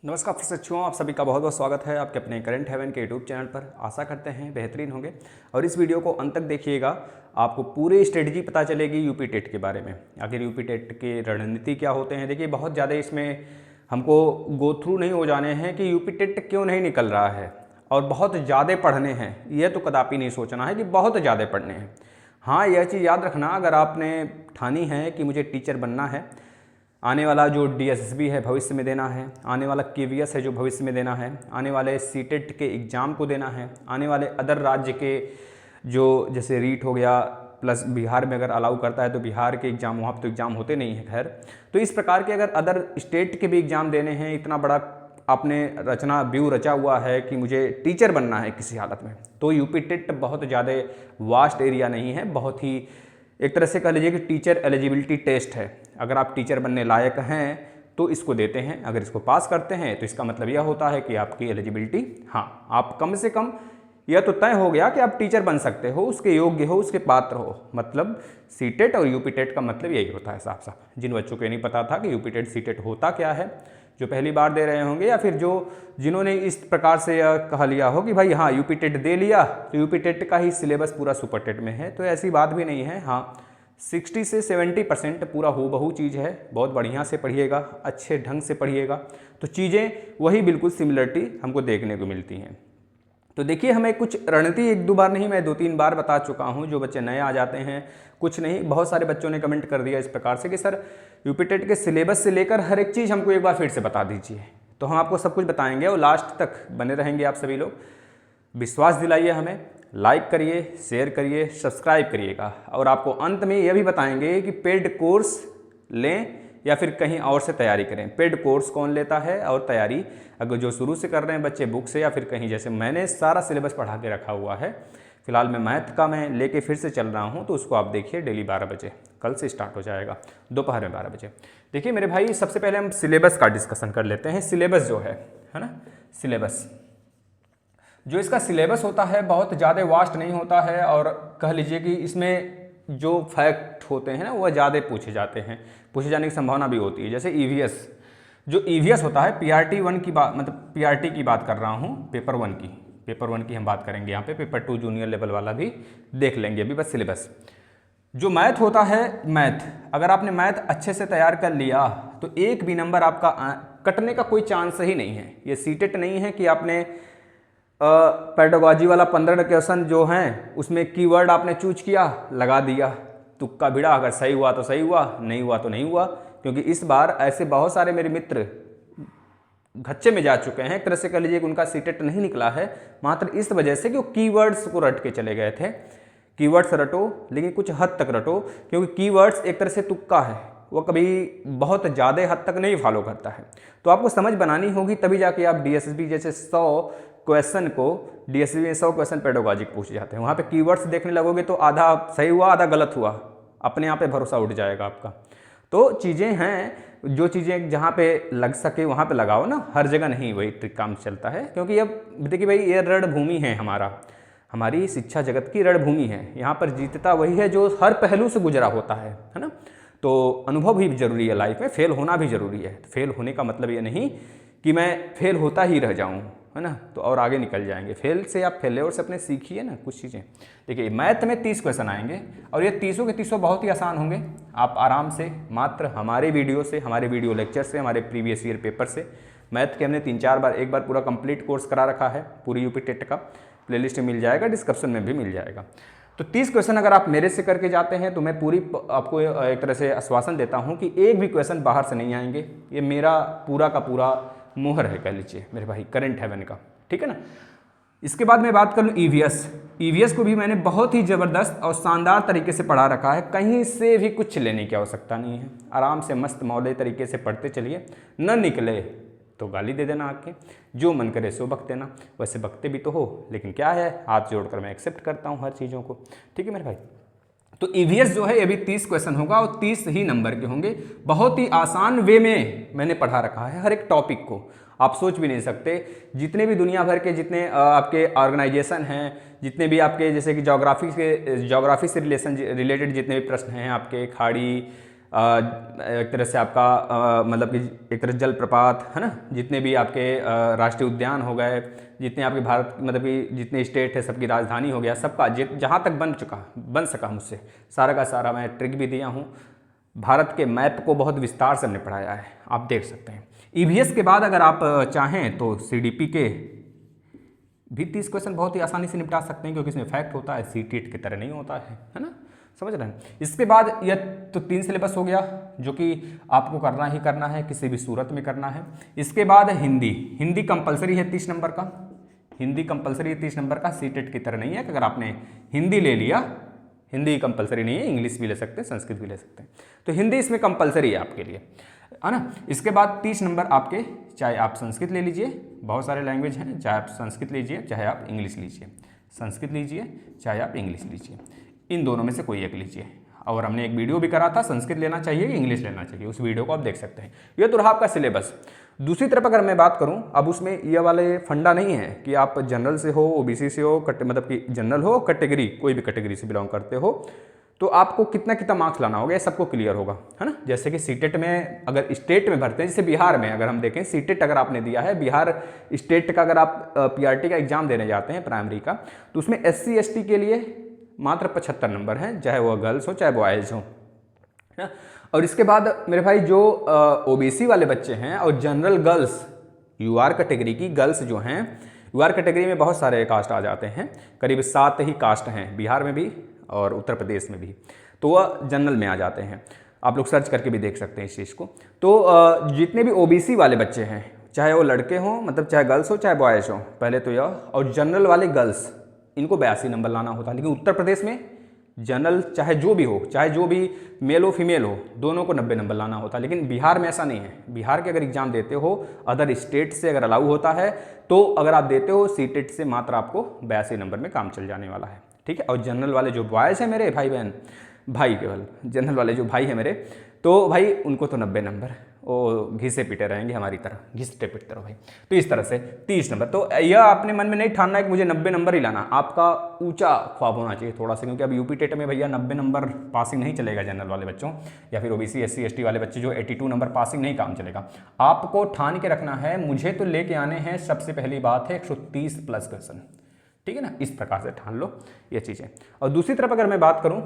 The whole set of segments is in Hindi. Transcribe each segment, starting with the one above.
नमस्कार साथियों, आप सभी का बहुत बहुत स्वागत है आपके अपने करंट हेवन के यूट्यूब चैनल पर। आशा करते हैं बेहतरीन होंगे और इस वीडियो को अंत तक देखिएगा। आपको पूरी स्ट्रेटजी पता चलेगी यूपी टेट के बारे में। आखिर यूपी टेट के रणनीति क्या होते हैं। देखिए, बहुत ज़्यादा इसमें हमको गो थ्रू नहीं हो जाने हैं कि यूपी टेट क्यों नहीं निकल रहा है और बहुत ज़्यादा पढ़ने हैं, यह तो कदापि नहीं सोचना है कि बहुत ज़्यादा पढ़ने हैं। हाँ, यह चीज़ याद रखना, अगर आपने ठानी है कि मुझे टीचर बनना है, आने वाला जो डीएसएसबी है भविष्य में देना है, आने वाला केवीएस है जो भविष्य में देना है, आने वाले सीटेट के एग्ज़ाम को देना है, आने वाले अदर राज्य के जो जैसे रीट हो गया, प्लस बिहार में अगर अलाउ करता है तो बिहार के एग्ज़ाम, वहाँ पर तो एग्ज़ाम होते नहीं हैं खैर। तो इस प्रकार के अगर अदर स्टेट के भी एग्ज़ाम देने हैं, इतना बड़ा आपने व्यू रचा हुआ है कि मुझे टीचर बनना है किसी हालत में, तो यूपी टेट बहुत ज़्यादा वास्ट एरिया नहीं है, बहुत ही एक तरह से कह लीजिए कि टीचर एलिजिबिलिटी टेस्ट है। अगर आप टीचर बनने लायक हैं तो इसको देते हैं, अगर इसको पास करते हैं तो इसका मतलब यह होता है कि आपकी एलिजिबिलिटी, हाँ, आप कम से कम यह तो तय हो गया कि आप टीचर बन सकते हो, उसके योग्य हो, उसके पात्र हो। मतलब सीटेट और यूपी टेट का मतलब यही होता है साफ साफ। जिन बच्चों को ये नहीं पता था कि यूपी टेट सीटेट होता क्या है, जो पहली बार दे रहे होंगे, या फिर जो जिन्होंने इस प्रकार से यह कहा लिया हो कि भाई हाँ यूपी टेट दे लिया तो यूपी टेट का ही सिलेबस पूरा सुपर टेट में है, तो ऐसी बात भी नहीं है। हाँ, 60 से 70% पूरा हूबहू चीज़ है। बहुत बढ़िया से पढ़िएगा, अच्छे ढंग से पढ़िएगा तो चीज़ें वही बिल्कुल सिमिलरिटी हमको देखने को मिलती हैं। तो देखिए, हमें कुछ रणनीति एक दो बार नहीं, मैं 2-3 बार बता चुका हूं। जो बच्चे नए आ जाते हैं, कुछ नहीं, बहुत सारे बच्चों ने कमेंट कर दिया इस प्रकार से कि सर यूपी टेट के सिलेबस से लेकर हर एक चीज़ हमको एक बार फिर से बता दीजिए। तो हम आपको सब कुछ बताएंगे और लास्ट तक बने रहेंगे आप सभी लोग। विश्वास दिलाइए हमें, लाइक करिए, शेयर करिए, सब्सक्राइब करिएगा। और आपको अंत में यह भी बताएंगे कि पेड कोर्स लें या फिर कहीं और से तैयारी करें। पेड कोर्स कौन लेता है और तैयारी अगर जो शुरू से कर रहे हैं बच्चे बुक से, या फिर कहीं, जैसे मैंने सारा सिलेबस पढ़ा के रखा हुआ है। फिलहाल मैं मैथ का मैं लेके फिर से चल रहा हूं, तो उसको आप देखिए डेली 12 बजे, कल से स्टार्ट हो जाएगा, दोपहर में 12 बजे। देखिए मेरे भाई, सबसे पहले हम सिलेबस का डिस्कशन कर लेते हैं। सिलेबस जो है ना, सिलेबस जो इसका सिलेबस होता है बहुत ज़्यादा वास्ट नहीं होता है, और कह लीजिए कि इसमें जो फैक्ट होते हैं ना वह ज़्यादा पूछे जाते हैं, पूछे जाने की संभावना भी होती है। जैसे ईवीएस, जो ईवीएस होता है, पीआरटी 1 की बात, मतलब पीआरटी की बात कर रहा हूँ, पेपर 1 की हम बात करेंगे यहाँ पे। पेपर 2 जूनियर लेवल वाला भी देख लेंगे अभी, बस सिलेबस। जो मैथ होता है, मैथ अगर आपने मैथ अच्छे से तैयार कर लिया तो एक भी नंबर आपका कटने का कोई चांस ही नहीं है। ये सीटेट नहीं है कि आपने पेडागॉजी वाला 15 क्वेश्चन जो हैं उसमें कीवर्ड आपने चूज किया, लगा दिया, तुक्का भिड़ा, अगर सही हुआ तो सही हुआ, नहीं हुआ तो नहीं हुआ। क्योंकि इस बार ऐसे बहुत सारे मेरे मित्र घच्चे में जा चुके हैं, एक तरह से कह लीजिए कि उनका सीटेट नहीं निकला है, मात्र इस वजह से कि वो कीवर्ड्स को रट के चले गए थे। कीवर्ड्स रटो, लेकिन कुछ हद तक रटो, क्योंकि कीवर्ड्स एक तरह से तुक्का है, वो कभी बहुत ज़्यादा हद तक नहीं फॉलो करता है। तो आपको समझ बनानी होगी, तभी जाके आप डीएसएसबी जैसे 100 क्वेश्चन को, डीएसएसबी में 100 क्वेश्चन पेडागॉजिक पूछे जाते हैं, वहाँ पे कीवर्ड्स देखने लगोगे तो आधा सही हुआ आधा गलत हुआ, अपने आप पे भरोसा उठ जाएगा आपका। तो चीज़ें हैं, जो चीज़ें जहाँ पे लग सके वहाँ पे लगाओ ना, हर जगह नहीं वही ट्रिक काम चलता है। क्योंकि अब देखिए भाई, ये रणभूमि है हमारी शिक्षा जगत की रणभूमि है। यहाँ पर जीतता वही है जो हर पहलू से गुजरा होता है ना। तो अनुभव भी जरूरी है लाइफ में, फेल होना भी जरूरी है। फेल होने का मतलब ये नहीं कि मैं फेल होता ही रह जाऊँ, है ना, तो और आगे निकल जाएंगे। फेल से आप फेल्योर से अपने सीखिए ना कुछ चीज़ें। देखिए मैथ में 30 क्वेश्चन आएंगे और ये 30 के 30 बहुत ही आसान होंगे। आप आराम से मात्र हमारे वीडियो से, हमारे वीडियो लेक्चर से, हमारे प्रीवियस ईयर पेपर से, मैथ के हमने 3-4 बार, एक बार पूरा कंप्लीट कोर्स करा रखा है, पूरी यूपी टेट का प्लेलिस्ट में मिल जाएगा, डिस्क्रिप्शन में भी मिल जाएगा। तो 30 क्वेश्चन अगर आप मेरे से करके जाते हैं तो मैं पूरी आपको एक तरह से आश्वासन देता हूँ कि एक भी क्वेश्चन बाहर से नहीं आएंगे। ये मेरा पूरा का पूरा मोहर है कह लीजिए मेरे भाई, करंट हेवन का, ठीक है ना। इसके बाद मैं बात कर लूँ ईवीएस को भी मैंने बहुत ही ज़बरदस्त और शानदार तरीके से पढ़ा रखा है, कहीं से भी कुछ लेने की आवश्यकता नहीं है। आराम से मस्त मौले तरीके से पढ़ते चलिए, न निकले तो गाली दे देना आके, जो मन करे सो बक देना। वैसे बकते भी तो हो, लेकिन क्या है, हाथ जोड़कर मैं एक्सेप्ट करता हूँ हर चीज़ों को, ठीक है मेरे भाई। तो ईवीएस जो है ये भी 30 क्वेश्चन होगा और 30 ही नंबर के होंगे। बहुत ही आसान वे में मैंने पढ़ा रखा है हर एक टॉपिक को, आप सोच भी नहीं सकते। जितने भी दुनिया भर के जितने आपके ऑर्गेनाइजेशन हैं, जितने भी आपके जैसे कि ज्योग्राफी से रिलेटेड जितने भी प्रश्न हैं, आपके खाड़ी एक तरह से आपका मतलब कि एक तरह जलप्रपात है ना, जितने भी आपके राष्ट्रीय उद्यान हो गए, जितने आपके भारत मतलब कि जितने स्टेट है सबकी राजधानी हो गया, सबका जहाँ तक बन सका मुझसे सारा का सारा मैं ट्रिक भी दिया हूँ। भारत के मैप को बहुत विस्तार से हमने पढ़ाया है, आप देख सकते हैं। ईवीएस के बाद अगर आप चाहें तो सीडीपी के भी 30 क्वेश्चन बहुत ही आसानी से निपटा सकते हैं, क्योंकि इसमें फैक्ट होता है, सीटेट की तरह नहीं होता है ना, समझ रहे हैं। इसके बाद यह तो 3 सिलेबस हो गया जो कि आपको करना ही करना है, किसी भी सूरत में करना है। इसके बाद हिंदी कंपलसरी है 30 नंबर का, हिंदी कंपलसरी है 30 नंबर का, सीटेट की तरह नहीं है कि अगर आपने हिंदी ले लिया, हिंदी कंपलसरी नहीं है, इंग्लिश भी ले सकते हैं, संस्कृत भी ले सकते हैं, तो हिंदी इसमें कंपलसरी है आपके लिए, है ना। इसके बाद 30 नंबर आपके, चाहे आप संस्कृत ले लीजिए, बहुत सारे लैंग्वेज हैं, चाहे आप संस्कृत लीजिए चाहे आप इंग्लिश लीजिए, संस्कृत लीजिए चाहे आप इंग्लिश लीजिए, इन दोनों में से कोई एक लीजिए। और हमने एक वीडियो भी करा था संस्कृत लेना चाहिए कि इंग्लिश लेना चाहिए, उस वीडियो को आप देख सकते हैं। ये तो रहा आपका सिलेबस। दूसरी तरफ अगर मैं बात करूं, अब उसमें ये वाले फंडा नहीं है कि आप जनरल से हो, ओबीसी से हो, मतलब कि जनरल हो, कैटेगरी कोई भी कैटेगरी से बिलोंग करते हो, तो आपको कितना कितना मार्क्स लाना होगा, ये सबको क्लियर होगा, है ना। जैसे कि सीटेट में अगर स्टेट में भरते हैं, जैसे बिहार में अगर हम देखें, सीटेट अगर आपने दिया है, बिहार स्टेट का अगर आप पीआरटी का एग्जाम देने जाते हैं प्राइमरी का, तो उसमें SC ST के लिए मात्र 75 नंबर हैं, चाहे वो गर्ल्स हो चाहे बॉयज़ हो, है ना। और इसके बाद मेरे भाई जो ओबीसी वाले बच्चे हैं और जनरल गर्ल्स, यूआर कैटेगरी की गर्ल्स जो हैं, यूआर कैटेगरी में बहुत सारे कास्ट आ जाते हैं, करीब 7 ही कास्ट हैं बिहार में भी और उत्तर प्रदेश में भी, तो वह जनरल में आ जाते हैं। आप लोग सर्च करके भी देख सकते हैं इस चीज़ को। तो जितने भी ओबीसी वाले बच्चे हैं, चाहे वो लड़के हों, मतलब चाहे गर्ल्स हो चाहे बॉयज़ हो, पहले तो यह, और जनरल वाले गर्ल्स, इनको 82 नंबर लाना होता है। लेकिन उत्तर प्रदेश में जनरल चाहे जो भी हो, चाहे जो भी मेल हो फीमेल हो, दोनों को 90 नंबर लाना होता है। लेकिन बिहार में ऐसा नहीं है। बिहार के अगर एग्जाम देते हो, अदर स्टेट से अगर अलाउ होता है, तो अगर आप देते हो सीटेट से, मात्र आपको 82 नंबर में काम चल जाने वाला है, ठीक है। और जनरल वाले जो बॉयज़ हैं मेरे भाई बहन, भाई केवल जनरल वाले जो भाई हैं मेरे, तो भाई उनको तो 90 नंबर, वो घिसे पीटे रहेंगे हमारी तरह, घिसते पिटते रहो भाई। तो इस तरह से 30 नंबर, तो यह आपने मन में नहीं ठानना है कि मुझे 90 नंबर ही लाना, आपका ऊंचा ख्वाब होना चाहिए थोड़ा सा, क्योंकि अब यूपी टेट में भैया 90 नंबर पासिंग नहीं चलेगा जनरल वाले बच्चों, या फिर ओबीसी SC ST वाले बच्चे जो 82 नंबर पासिंग नहीं काम चलेगा। आपको ठान के रखना है, मुझे तो लेके आने हैं, सबसे पहली बात है 130 प्लस क्वेश्चन, ठीक है ना, इस प्रकार से ठान लो ये चीज़ें। और दूसरी तरफ अगर मैं बात करूँ,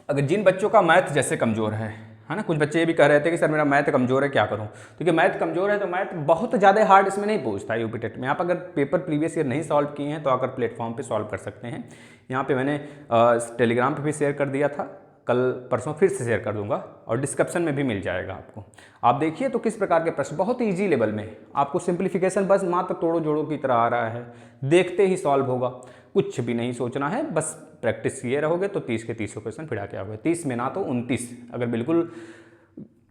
अगर जिन बच्चों का मैथ जैसे कमज़ोर है ना, कुछ बच्चे ये भी कह रहे थे कि सर मेरा मैथ कमज़ोर है, क्या करूं। क्योंकि मैथ कमज़ोर है तो मैथ बहुत ज़्यादा हार्ड इसमें नहीं पूछता है यूपी टेट में। आप अगर पेपर प्रीवियस ईयर नहीं सॉल्व किए हैं तो आकर प्लेटफॉर्म पे सॉल्व कर सकते हैं। यहाँ पे मैंने टेलीग्राम पे भी शेयर कर दिया था, कल परसों फिर से शेयर कर दूंगा, और डिस्क्रिप्शन में भी मिल जाएगा आपको। आप देखिए तो किस प्रकार के प्रश्न, बहुत ही ईजी लेवल में, आपको सिंप्लीफिकेशन बस मात्र तोड़ो जोड़ो की तरह आ रहा है, देखते ही सॉल्व होगा, कुछ भी नहीं सोचना है, बस प्रैक्टिस किए रहोगे तो 30 के 30 क्वेश्चन फिर आके आओगे, 30 में ना तो 29। अगर बिल्कुल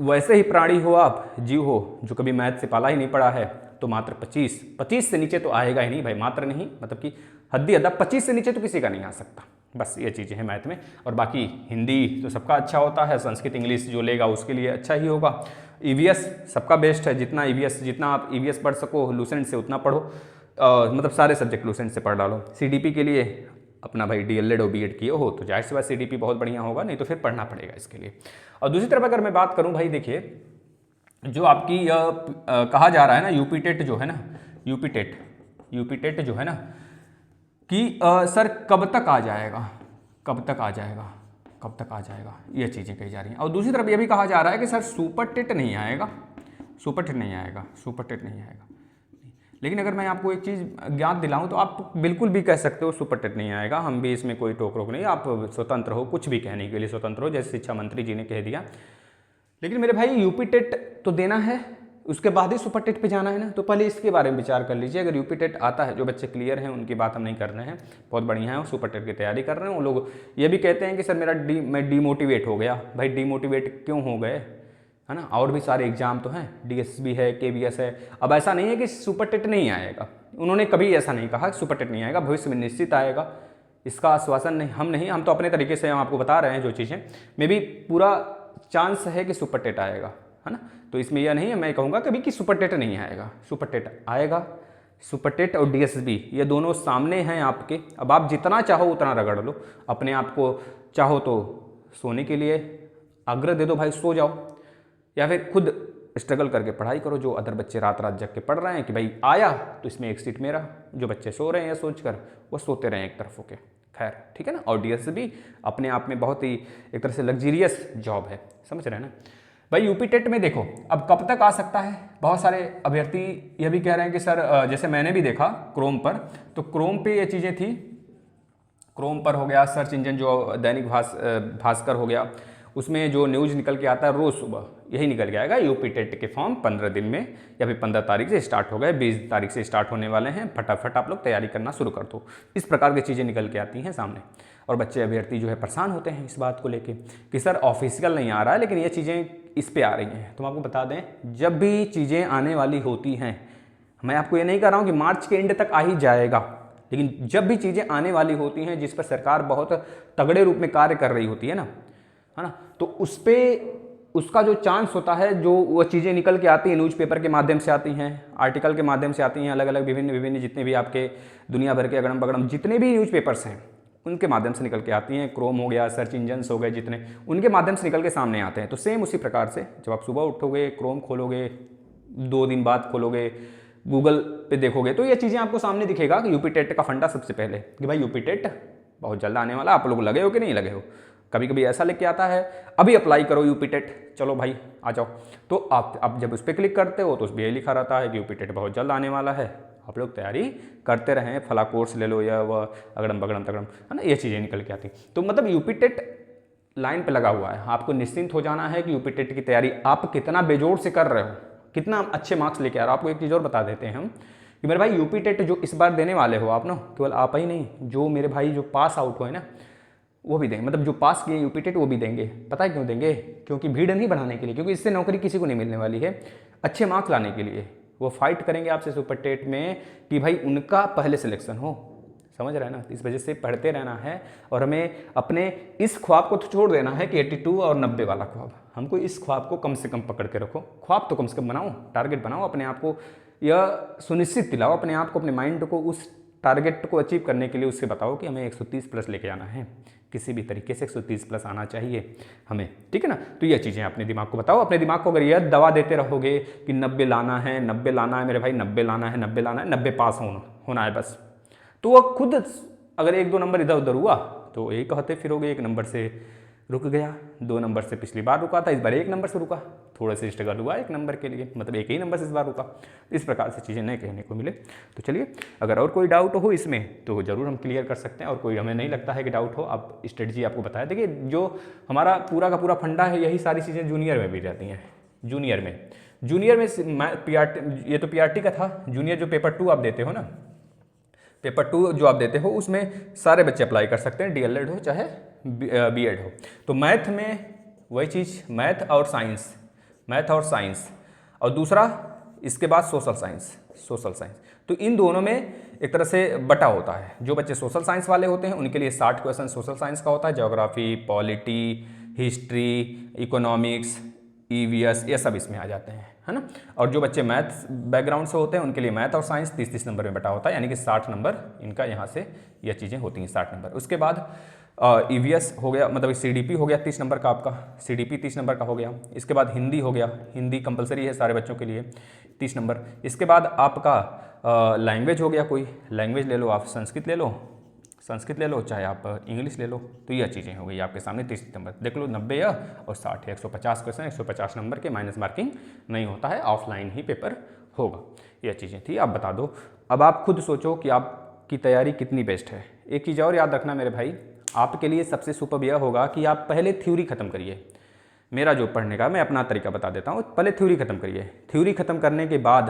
वैसे ही प्राणी हो, आप जीव हो जो कभी मैथ से पाला ही नहीं पड़ा है, तो मात्र 25 से नीचे तो आएगा ही नहीं भाई, मात्र नहीं, मतलब कि हद्दी अदब 25 से नीचे तो किसी का नहीं आ सकता। बस ये चीज़ें हैं मैथ में। और बाकी हिंदी तो सबका अच्छा होता है, संस्कृत इंग्लिश जो लेगा उसके लिए अच्छा ही होगा। ईवीएस सबका बेस्ट है, जितना आप ईवीएस पढ़ सको लूसेंट से उतना पढ़ो, मतलब सारे सब्जेक्ट लूसेंट से पढ़ डालो। सीडीपी के लिए अपना भाई डीएलएड और बीएड किए हो तो जाहिर सी बात सीडीपी बहुत बढ़िया होगा, नहीं तो फिर पढ़ना पड़ेगा इसके लिए। और दूसरी तरफ अगर मैं बात करूं भाई, देखिए जो आपकी कहा जा रहा है ना, यूपी टेट जो है ना, यूपी टेट जो है ना कि सर कब तक आ जाएगा, ये चीज़ें कही जा रही हैं। और दूसरी तरफ ये भी कहा जा रहा है कि सर सुपर टेट नहीं आएगा। लेकिन अगर मैं आपको एक चीज़ ज्ञात दिलाऊं तो आप बिल्कुल भी कह सकते हो सुपर टेट नहीं आएगा, हम भी इसमें कोई टोक रोक नहीं, आप स्वतंत्र हो, कुछ भी कहने के लिए स्वतंत्र हो, जैसे शिक्षा मंत्री जी ने कह दिया। लेकिन मेरे भाई यूपी टेट तो देना है, उसके बाद ही सुपर टेट पे जाना है ना, तो पहले इसके बारे में विचार कर लीजिए। अगर यूपी टेट आता है, जो बच्चे क्लियर हैं उनकी बात हम नहीं कर रहे हैं, बहुत बढ़िया है, वो सुपर टेट की तैयारी कर रहे हैं। वो लोग ये भी कहते हैं कि सर मैं डीमोटिवेट हो गया। भाई डीमोटिवेट क्यों हो गए, है ना, और भी सारे एग्जाम तो हैं, डीएसबी है, केबीएस है। अब ऐसा नहीं है कि सुपर टेट नहीं आएगा, उन्होंने कभी ऐसा नहीं कहा कि सुपर टेट नहीं आएगा, भविष्य में निश्चित आएगा, इसका आश्वासन नहीं, हम तो अपने तरीके से हम आपको बता रहे हैं जो चीज़ें, में भी पूरा चांस है कि सुपर टेट आएगा, है ना। तो इसमें यह नहीं है मैं कहूँगा कभी कि सुपर टेट नहीं आएगा, सुपर टेट आएगा। सुपर टेट और डीएसबी ये दोनों सामने हैं आपके, अब आप जितना चाहो उतना रगड़ लो अपने आप को, चाहो तो सोने के लिए आग्रह दे दो भाई सो जाओ, या फिर खुद स्ट्रगल करके पढ़ाई करो। जो अदर बच्चे रात रात जग के पढ़ रहे हैं कि भाई आया तो इसमें एक सीट मेरा, जो बच्चे सो रहे हैं सोच कर वो सोते रहे एक तरफ होके। खैर ठीक है ना। और डीएस भी अपने आप में बहुत ही एक तरह से लग्जीरियस जॉब है, समझ रहे हैं ना भाई। यूपी टेट में देखो अब कब तक आ सकता है, बहुत सारे अभ्यर्थी यह भी कह रहे हैं कि सर जैसे मैंने भी देखा क्रोम पर, तो क्रोम पे ये चीज़ें थी, क्रोम पर हो गया सर्च इंजन जो दैनिक भास्कर हो गया, उसमें जो न्यूज़ निकल के आता है रोज़ सुबह यही निकल के आएगा, यूपी टेट के फॉर्म 15 दिन में या फिर 15 तारीख से स्टार्ट हो गए, 20 तारीख से स्टार्ट होने वाले हैं, फटाफट आप लोग तैयारी करना शुरू कर दो। इस प्रकार की चीज़ें निकल के आती हैं सामने, और बच्चे अभ्यर्थी जो है परेशान होते हैं इस बात को लेके कि सर ऑफिशियल नहीं आ रहा है, लेकिन ये चीज़ें इस पे आ रही हैं। तो हम आपको बता दें, जब भी चीज़ें आने वाली होती हैं, मैं आपको ये नहीं कह रहा हूँ कि मार्च के एंड तक आ ही जाएगा, लेकिन जब भी चीज़ें आने वाली होती हैं जिस पर सरकार बहुत तगड़े रूप में कार्य कर रही होती है ना, तो उस पर उसका जो चांस होता है, जो वो चीज़ें निकल के आती हैं न्यूज़पेपर के माध्यम से आती हैं, आर्टिकल के माध्यम से आती हैं, अलग अलग विभिन्न जितने भी आपके दुनिया भर के अगड़म बगड़म जितने भी न्यूज़पेपर्स हैं उनके माध्यम से निकल के आती हैं, क्रोम हो गया, सर्च इंजन्स हो गए जितने, उनके माध्यम से निकल के सामने आते हैं। तो सेम उसी प्रकार से जब आप सुबह उठोगे, क्रोम खोलोगे, 2 दिन बाद खोलोगे, गूगल पे देखोगे, तो ये चीज़ें आपको सामने दिखेगा कि यूपी टेट का फंडा सबसे पहले कि भाई यूपी टेट बहुत जल्द आने वाला, आप लोग लगे हो कि नहीं लगे हो। कभी कभी ऐसा लेके आता है अभी अप्लाई करो यूपी टेट, चलो भाई आ जाओ, तो आप जब उस पर क्लिक करते हो तो उस पर यही लिखा रहता है कि यूपी टेट बहुत जल्द आने वाला है, आप लोग तैयारी करते रहें, फला कोर्स ले लो या वह अगड़म बगड़म तगड़म, है ना, ये चीज़ें निकल के आती। तो मतलब यूपी टेट लाइन पे लगा हुआ है, आपको निश्चिंत हो जाना है कि यूपी टेट की तैयारी आप कितना बेजोड़ से कर रहे हो, कितना अच्छे मार्क्स लेके आ रहे हो। आपको एक चीज़ और बता देते हैं हम कि मेरे भाई यूपी टेट जो इस बार देने वाले हो आप ना, केवल आप ही नहीं, जो मेरे भाई जो पास आउट हुए ना वो भी देंगे, मतलब जो पास किए यूपी टेट वो भी देंगे। पता है क्यों देंगे? क्योंकि भीड़ नहीं बढ़ाने के लिए, क्योंकि इससे नौकरी किसी को नहीं मिलने वाली है, अच्छे मार्क्स लाने के लिए वो फाइट करेंगे आपसे सुपर टेट में कि भाई उनका पहले सिलेक्शन हो, समझ रहे हैं ना। इस वजह से पढ़ते रहना है और हमें अपने इस ख्वाब को तो छोड़ देना है कि 82 और 90 वाला ख्वाब, हमको इस ख्वाब को कम से कम पकड़ के रखो, ख्वाब तो कम से कम बनाओ, टारगेट बनाओ, अपने आप को यह सुनिश्चित दिलाओ, अपने आप को, अपने माइंड को उस टारगेट को अचीव करने के लिए उससे बताओ कि हमें 130 प्लस लेके आना है, किसी भी तरीके से 130 प्लस आना चाहिए हमें, ठीक है ना। तो ये चीज़ें अपने दिमाग को बताओ। अपने दिमाग को अगर यह दवा देते रहोगे कि 90 लाना है, 90 लाना है मेरे भाई, 90 लाना है, 90 लाना है, 90 पास होना है बस, तो वह खुद अगर 1-2 नंबर इधर उधर हुआ तो यही कहते फिरोगे 1 नंबर से रुक गया, 2 नंबर से पिछली बार रुका था, इस बार 1 नंबर से रुका, थोड़ा सा स्ट्रगल हुआ 1 नंबर के लिए, मतलब 1 ही नंबर से इस बार रुका। इस प्रकार से चीज़ें नहीं कहने को मिले। तो चलिए, अगर और कोई डाउट हो इसमें तो ज़रूर हम क्लियर कर सकते हैं, और कोई हमें नहीं लगता है कि डाउट हो, आप स्ट्रेटजी आपको बताया। देखिए जो हमारा पूरा का पूरा फंडा है, यही सारी चीज़ें जूनियर में भी रहती हैं। जूनियर में ये तो PRT का था, जूनियर जो पेपर 2 आप देते हो ना, पेपर 2 जो आप देते हो उसमें सारे बच्चे अप्लाई कर सकते हैं, DLED हो चाहे B.Ed हो। तो मैथ में वही चीज़, मैथ और साइंस, और दूसरा इसके बाद सोशल साइंस। तो इन दोनों में एक तरह से बटा होता है। जो बच्चे सोशल साइंस वाले होते हैं उनके लिए 60 क्वेश्चन सोशल साइंस का होता है, geography, polity, history, economics, EVS ये सब इसमें आ जाते हैं, है ना। और जो बच्चे मैथ बैकग्राउंड से होते हैं उनके लिए मैथ और साइंस 30-30 नंबर में बटा होता है, यानी कि 60 नंबर इनका यहाँ से ये चीज़ें होती हैं, 60 नंबर। उसके बाद EVS हो गया, मतलब CDP हो गया 30 नंबर का, आपका CDP 30 नंबर का हो गया। इसके बाद हिंदी हो गया, हिंदी कंपलसरी है सारे बच्चों के लिए 30 नंबर। इसके बाद आपका लैंग्वेज हो गया, कोई लैंग्वेज ले लो आप, संस्कृत ले लो चाहे आप इंग्लिश ले लो, तो यह चीज़ें हो गई आपके सामने 30 नंबर। देख लो 90 या और 60 है, 150 क्वेश्चन, 150 नंबर के, माइनस मार्किंग नहीं होता है, ऑफलाइन ही पेपर होगा। यह चीज़ें थी, आप बता दो। अब आप खुद सोचो कि आपकी तैयारी कितनी बेस्ट है। एक चीज़ और याद रखना मेरे भाई, आपके लिए सबसे सुपर यह होगा कि आप पहले थ्योरी खत्म करिए। मेरा जो पढ़ने का, मैं अपना तरीका बता देता हूँ, पहले थ्योरी खत्म करिए। थ्योरी खत्म करने के बाद,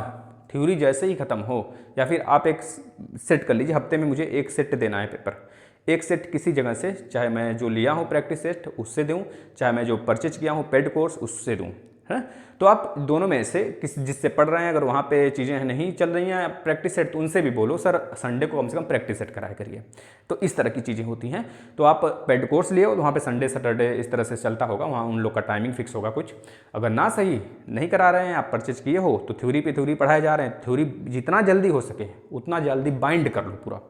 थ्योरी जैसे ही खत्म हो, या फिर आप एक सेट कर लीजिए, हफ्ते में मुझे 1 सेट देना है पेपर, 1 सेट किसी जगह से, चाहे मैं जो लिया हूँ प्रैक्टिस सेट उससे दूँ, चाहे मैं जो परचेज किया हूँ पेड कोर्स उससे दूँ, है। तो आप दोनों में से जिससे पढ़ रहे हैं, अगर वहाँ पे चीज़ें नहीं चल रही हैं प्रैक्टिस सेट, तो उनसे भी बोलो सर संडे को कम से कम प्रैक्टिस सेट कराया करिए। तो इस तरह की चीज़ें होती हैं। तो आप पेड कोर्स लिए हो तो वहाँ पे संडे सैटरडे इस तरह से चलता होगा, वहाँ उन लोग का टाइमिंग फिक्स होगा कुछ। अगर ना सही नहीं करा रहे हैं, आप परचेज किए हो, तो थ्योरी पे थ्योरी पढ़ाए जा रहे हैं, थ्योरी जितना जल्दी हो सके उतना जल्दी बाइंड कर लो पूरा।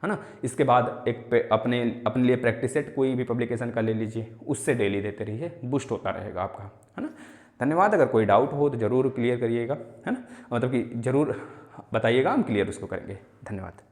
है ना। इसके बाद एक अपने लिए प्रैक्टिस सेट कोई भी पब्लिकेशन का ले लीजिए, उससे डेली देते रहिए, बूस्ट होता रहेगा आपका, है ना। धन्यवाद। अगर कोई डाउट हो तो ज़रूर क्लियर करिएगा, है ना, मतलब कि ज़रूर बताइएगा, हम क्लियर उसको करेंगे। धन्यवाद।